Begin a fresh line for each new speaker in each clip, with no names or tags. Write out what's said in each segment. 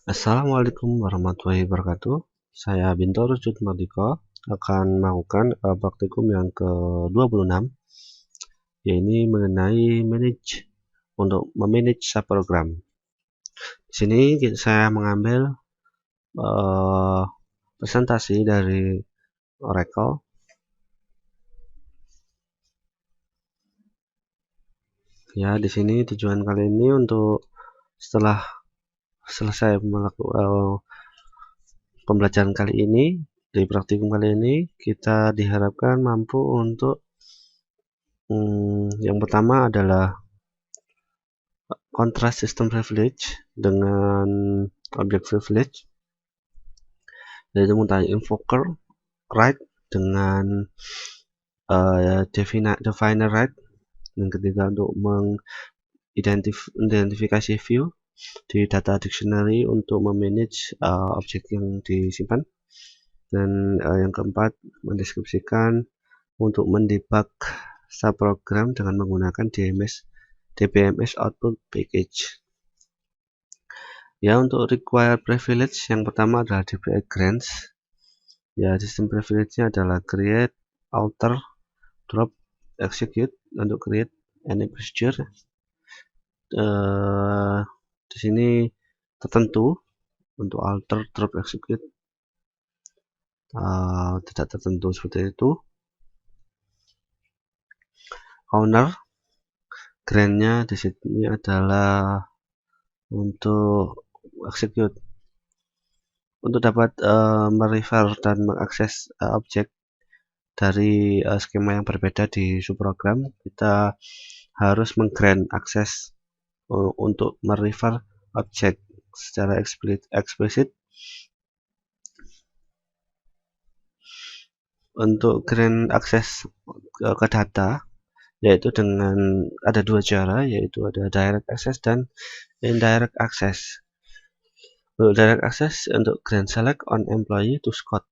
Assalamualaikum warahmatullahi wabarakatuh. Saya Bintoro Mardiko akan melakukan praktikum yang ke-26, yaitu mengenai untuk memanage subprogram. Di sini saya mengambil presentasi dari Oracle. Ya, di sini tujuan kali ini untuk setelah selesai melakukan pembelajaran kali ini, di praktikum kali ini kita diharapkan mampu untuk yang pertama adalah kontras sistem privilege dengan object privilege, yaitu mengetahui invoker right dengan definer right, dan ketiga untuk mengidentifikasi view di data dictionary untuk memanage objek yang disimpan, dan yang keempat mendeskripsikan untuk mendebug subprogram dengan menggunakan DBMS output package. Ya, untuk require privilege yang pertama adalah DPI grants. Ya, sistem privilege-nya adalah create, alter, drop, execute. Untuk create any procedure di sini tertentu. Untuk alter, drop, execute tidak tertentu seperti itu. Owner grant-nya di sini adalah untuk execute. Untuk dapat merefer dan mengakses objek dari skema yang berbeda di subprogram, kita harus menggrant akses untuk merefer objek secara eksplisit. Untuk grant akses ke data, yaitu dengan ada dua cara, yaitu ada direct access dan indirect access. Untuk direct access, untuk grant select on employee to Scott,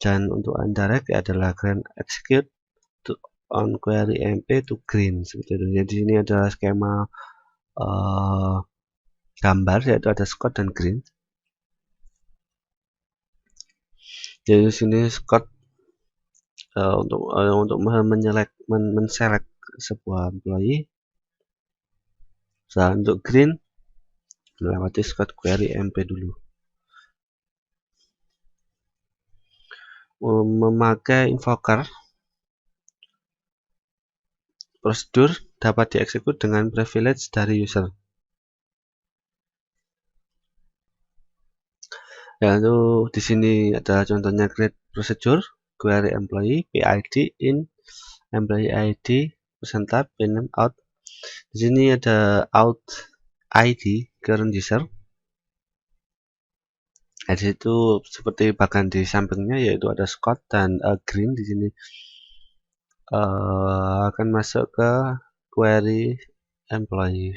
dan untuk indirect adalah grant execute on query MP to green, seperti itu. Jadi ini adalah skema gambar, yaitu ada Scott dan green. Jadi di sini Scott untuk menselect sebuah employee. Nah, untuk green melewati Scott query MP dulu. Memakai invoker, prosedur dapat dieksekut dengan privilege dari user. Ya, itu di sini ada contohnya create procedure, query employee, PID in, employee ID, %type, name, out. Di sini ada out ID current user. Di situ seperti bagian di sampingnya, yaitu ada Scott dan green. Di sini akan masuk ke query employee.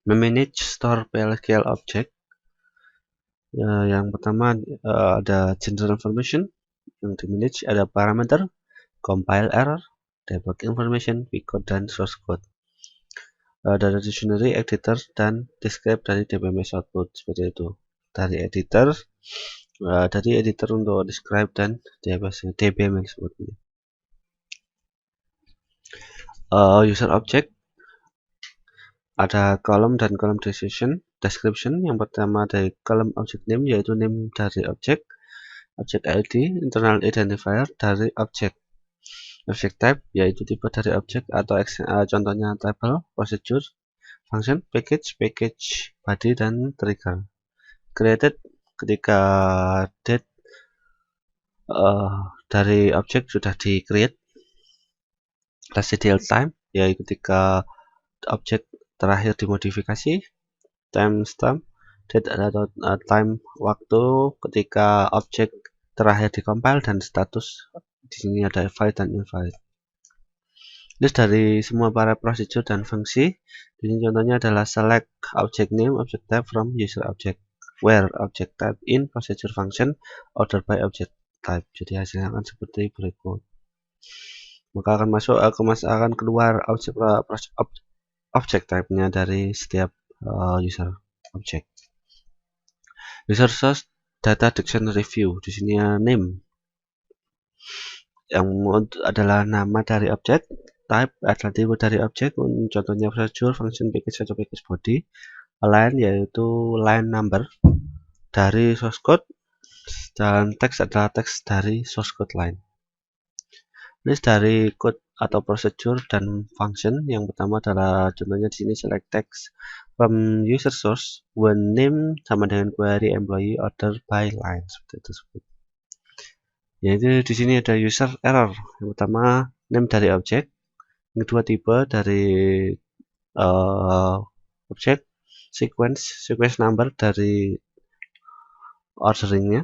Memanage store PLSQL object. Yang pertama ada general information yang di manage, ada parameter, compile error, debug information, vcode, dan source code. Dari dictionary, editor, dan describe dari DBMS output, seperti itu. Dari editor untuk describe dan DBMS output. User object ada column dan column description. Yang pertama dari column object name, yaitu name dari object ID, internal identifier dari object type, yaitu tipe dari objek atau contohnya table, procedure, function, package body, dan trigger. Created ketika date dari objek sudah di create. Residual time, yaitu ketika objek terakhir dimodifikasi. Timestamp, date atau time waktu ketika objek terakhir dikompil, dan status. Di sini ada valid dan invalid. List dari semua para prosedur dan fungsi. Di sini contohnya adalah select object name, object type from user object, where object type in procedure function, order by object type. Jadi hasilnya akan seperti berikut. Maka akan keluar object type-nya dari setiap user object. User source data dictionary view. Di sini ya name yang adalah nama dari objek, type adalah tipe dari objek, contohnya procedure, function, package atau package body, line yaitu line number dari source code, dan text adalah teks dari source code line. List dari code atau procedure dan function. Yang pertama adalah contohnya di sini select text from user source when name sama dengan query employee order by line, seperti itu. Yaitu di sini ada user error. Yang pertama name dari objek, yang kedua tipe dari objek, sequence number dari orderingnya,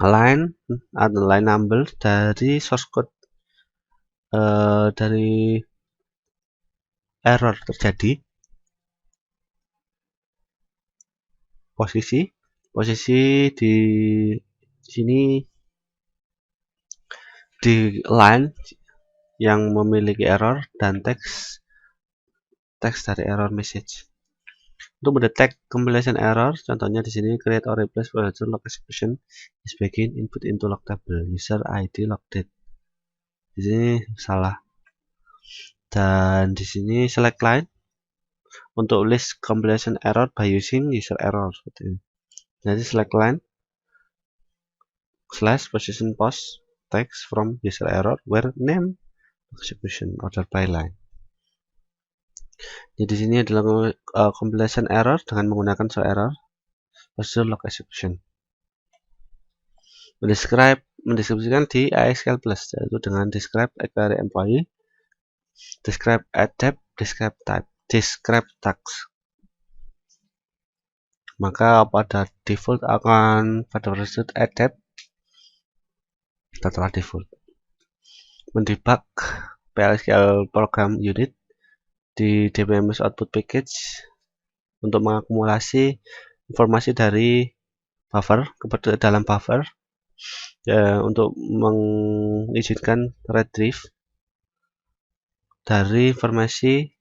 line atau line number dari source code dari error terjadi, posisi di sini di line yang memiliki error, dan teks dari error message. Untuk mendetek compilation error, contohnya di sini create or replace procedure log execution is begin input into log table user ID log date. Di sini salah. Dan di sini select line untuk list compilation error by using user error, seperti ini. Jadi select line slash position post text from user error where name execution order by line. Jadi di sini adalah compilation error dengan menggunakan show error procedure log execution. Mendeskripsikan di ASQL Plus, yaitu dengan describe query employee, describe add depth, describe type, describe task. Maka pada default akan pada procedure add depth setelah default. Mendebug PLSQL program unit di DBMS output package untuk mengakumulasi informasi dari buffer ke dalam buffer untuk mengizinkan retrieve dari informasi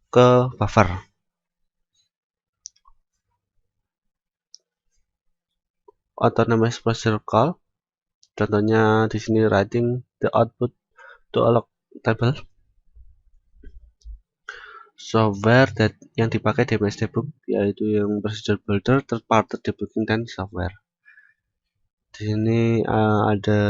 ke buffer. Autonomous procedure call, contohnya di sini writing the output to a log table. Software yang dipakai DBMS debug yaitu yang procedure builder, third party debugging, dan software. Di sini ada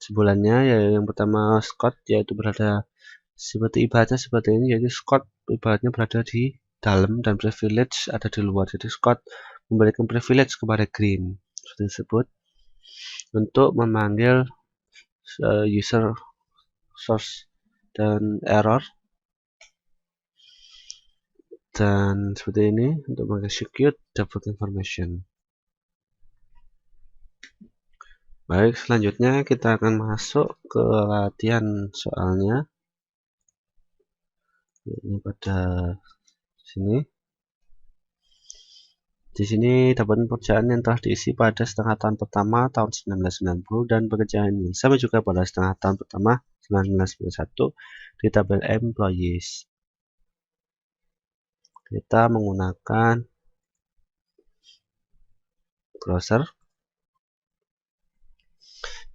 sebulannya, yaitu yang pertama Scott, yaitu berada seperti ibaratnya seperti ini, yaitu Scott ibaratnya berada di dalam dan privilege ada di luar. Jadi Scott memberikan privilege kepada Green seperti disebut untuk memanggil user source dan error, dan seperti ini untuk meng-execute debug information. Baik, selanjutnya kita akan masuk ke latihan soalnya. Ini pada sini. Di sini dapat pekerjaan yang telah diisi pada setengah tahun pertama tahun 1990 dan pekerjaan yang sama juga pada setengah tahun pertama 1991 di tabel employees. Kita menggunakan browser.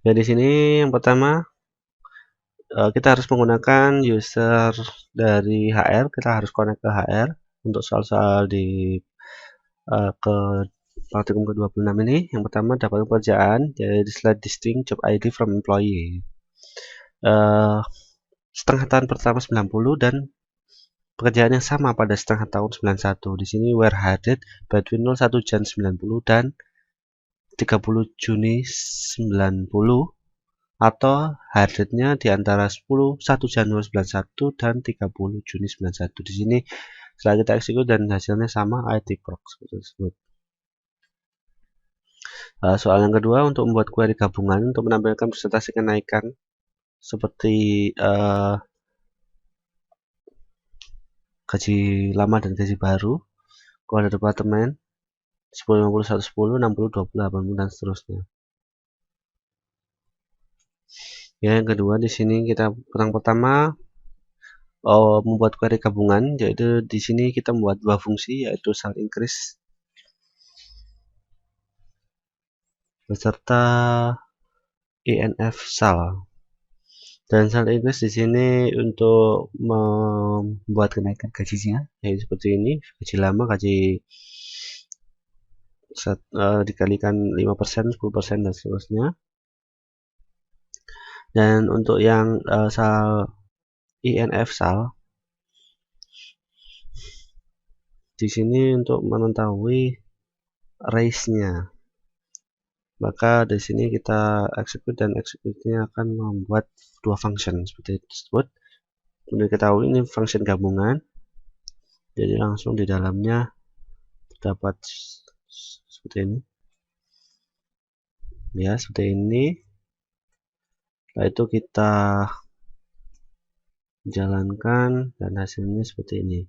Ya, di sini yang pertama kita harus menggunakan user dari HR. Kita harus connect ke HR untuk soal-soal di ke praktikum ke-26 ini. Yang pertama dapat pekerjaan, jadi select distinct job ID from employee. Setengah tahun pertama 90 dan pekerjaan yang sama pada setengah tahun 91. Di sini were hired between 01 Jan 90 dan 30 Juni 90, atau hirednya di antara 1 Januari 91 dan 30 Juni 91. Di sini setelah kita execute dan hasilnya sama, IT procs tersebut. Soal yang kedua, untuk membuat query gabungan untuk menampilkan presentasi kenaikan seperti gaji lama dan gaji baru, kode departemen 1050 110 60 20 80 dan seterusnya. Ya, yang kedua di sini kita pertama membuat query gabungan, yaitu di sini kita membuat dua fungsi, yaitu sal increase beserta enf sal. Dan sal increase di sini untuk membuat kenaikan gajinya, yaitu seperti ini, gaji lama, gaji dikalikan 5%, 10%, dan seterusnya. Dan untuk yang sal enf sal di sini untuk mengetahui raise-nya, maka di sini kita execute, dan execute-nya akan membuat dua function seperti tersebut. Untuk diketahui ini function gabungan, jadi langsung di dalamnya terdapat seperti ini, ya, seperti ini. Setelah itu kita jalankan dan hasilnya seperti ini.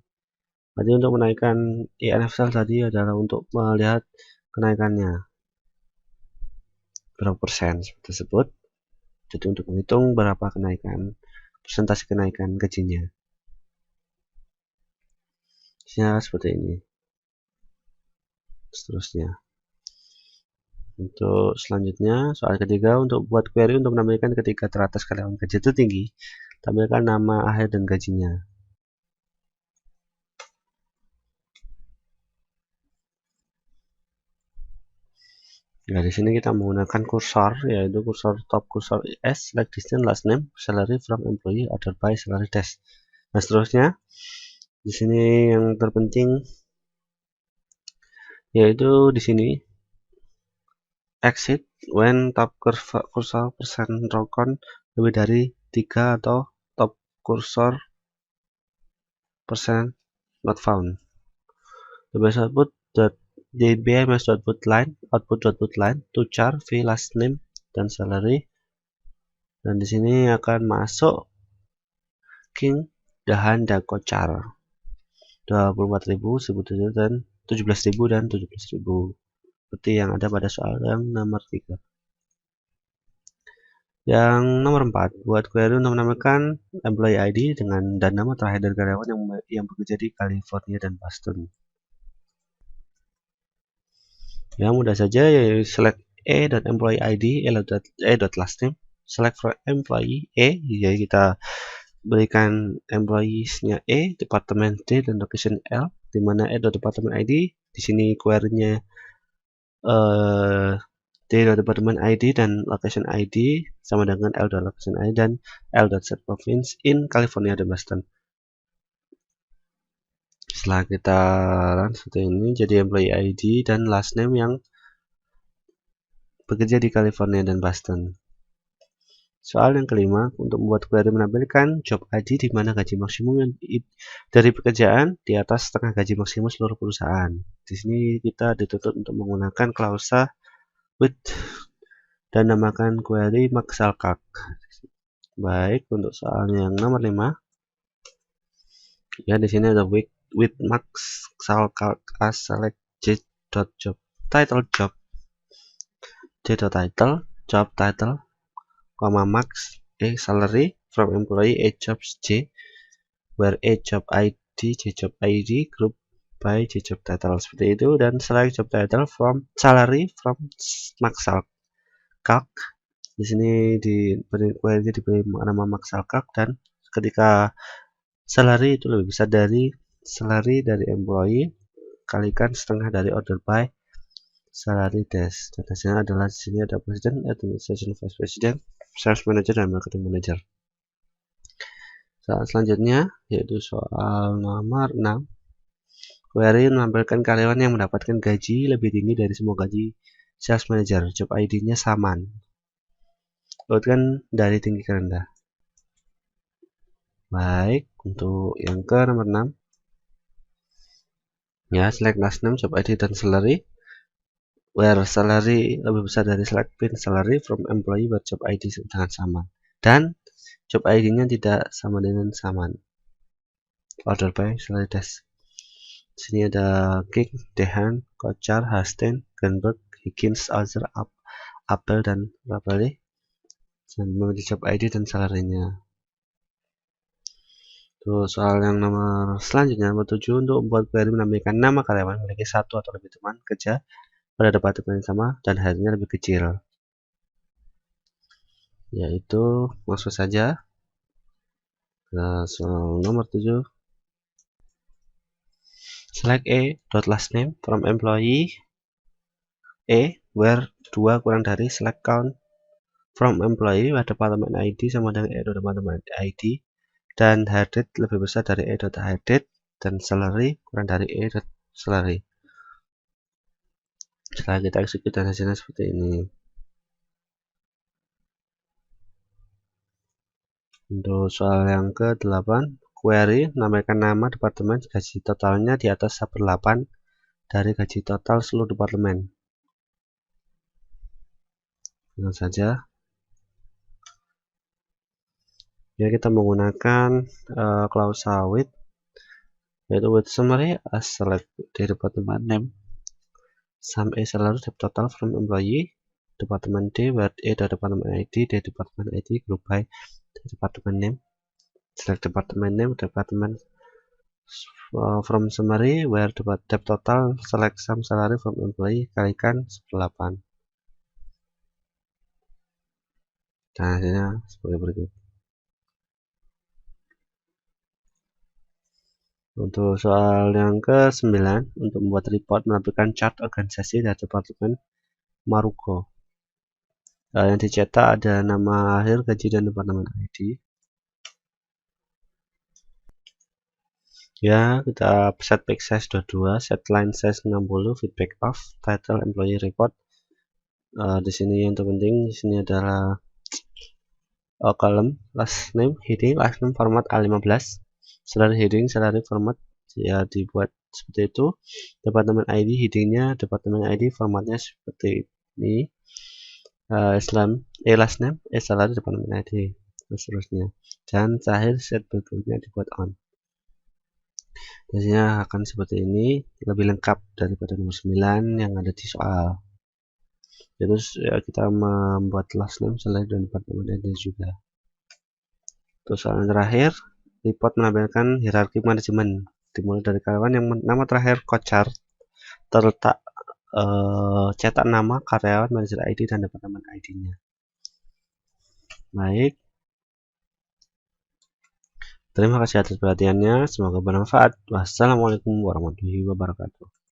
Jadi untuk menaikkan enf sal tadi adalah untuk melihat kenaikannya berapa persen tersebut. Jadi untuk menghitung berapa kenaikan, persentase kenaikan gajinya. Ya, seperti ini. Seterusnya. Untuk selanjutnya, soal ketiga, untuk buat query untuk menampilkan ketika teratas karyawan gaji itu tinggi, tampilkan nama akhir dan gajinya. Nah, di sini kita menggunakan kursor, yaitu kursor top, kursor S, select distance, last name, salary from employee, order by, salary dash. Nah, seterusnya, di sini yang terpenting yaitu di sini exit when top kursor persen rokon lebih dari 3 atau top kursor persen not found. The best output dbms.put line, output.put line to char v last name dan salary, dan di sini akan masuk king dahan dan kocar 24.000, 1.700, dan 17.000 dan 17.000 seperti yang ada pada soal yang nomor 3. Yang nomor 4, buat query untuk menambahkan employee ID dan nama terakhir dari karyawan yang bekerja di California dan Boston. Ya, mudah saja, yaitu select e.employee ID, e.last name, select from employee e, jadi kita berikan employees-nya E, departemen D, dan location L, di mana e.department ID, di sini query-nya D.department ID dan location ID sama dengan L.location ID dan L.set province in California dan Boston. Setelah kita run seperti ini, jadi employee ID dan last name yang bekerja di California dan Boston. Soal yang kelima, untuk membuat query menampilkan job ID di mana gaji maksimum dari pekerjaan di atas setengah gaji maksimum seluruh perusahaan. Di sini kita dituntut untuk menggunakan klausa with dan namakan query maxalcalc. Baik, untuk soal yang nomor 5, ya, di sini ada with maxalcalc as select j.job title job j.title job title, max a salary from employee a jobs j, where a job id j job id group by j job title, seperti itu. Dan select job title from salary from maxalcalc. Di sini diberi nama maxalcalc, dan ketika salary itu lebih besar dari salary dari employee, kalikan setengah dari order by salary dash. Dan hasilnya adalah di sini ada president, administration vice president, sales manager, dan marketing manager. Soal selanjutnya yaitu soal nomor 6. Query menampilkan karyawan yang mendapatkan gaji lebih tinggi dari semua gaji sales manager. Job ID-nya saman. Urutkan dari tinggi ke rendah. Baik, untuk yang ke nomor 6. Ya, select last name, job ID, dan salary. Where salary lebih besar dari select pin salary from employee where job ID dengan saman. Dan job ID-nya tidak sama dengan saman. Order by salary dash. Sini ada King, Dehan, Kochar, Hasten, Greenberg, Higgins, Alzer, Apple, dan Rapali. Dan memiliki job ID dan salary-nya. Tuh, soal yang nomor selanjutnya, nomor 7, untuk membuat query menampilkan nama karyawan memiliki satu atau lebih teman kerja pada departemen yang sama dan harinya lebih kecil. Yaitu maksud saja soal nomor 7, select a dot last name from employee A where 2 kurang dari select count from employee where department ID sama dengan a dot department ID dan headed lebih besar dari a dot headed dan salary kurang dari a dot salary. Setelah kita execute dan hasilnya seperti ini. Untuk soal yang ke-8, query menambahkan nama departemen gaji totalnya di atas 1/8 dari gaji total seluruh departemen. Langsung saja. Ya, kita menggunakan klausa with, yaitu with summary as select di department name. Sum A salary total from employee department D where A the department ID, D department ID group by department name. Select department name, department from summary where debt total select sum salary from employee kalikan 1/8. Dan hasilnya sebagai berikut. Untuk soal yang ke-9, untuk membuat report menampilkan chart organisasi dari departemen Maruko. Yang dicetak ada nama akhir, gaji, dan departemen ID. Ya, kita set page size 22, set line size 60, feedback off, title employee report. Di sini yang terpenting di sini adalah column last name, heading last name format A15, salary heading salary format ya dibuat seperti itu. Departemen ID headingnya departemen ID formatnya seperti ini. Islam last name salary departemen ID dan seterusnya. Dan terakhir set berikutnya dibuat on. Biasanya akan seperti ini, lebih lengkap daripada nomor 9 yang ada di soal. Terus ya, kita membuat last name salary dan departemen ID juga. Terus soal yang terakhir, report menampilkan hierarki manajemen dimulai dari karyawan yang nama terakhir kocar terletak cetak nama karyawan, manajer ID dan departemen ID-nya. Baik, terima kasih atas perhatiannya, semoga bermanfaat. Wassalamualaikum warahmatullahi wabarakatuh.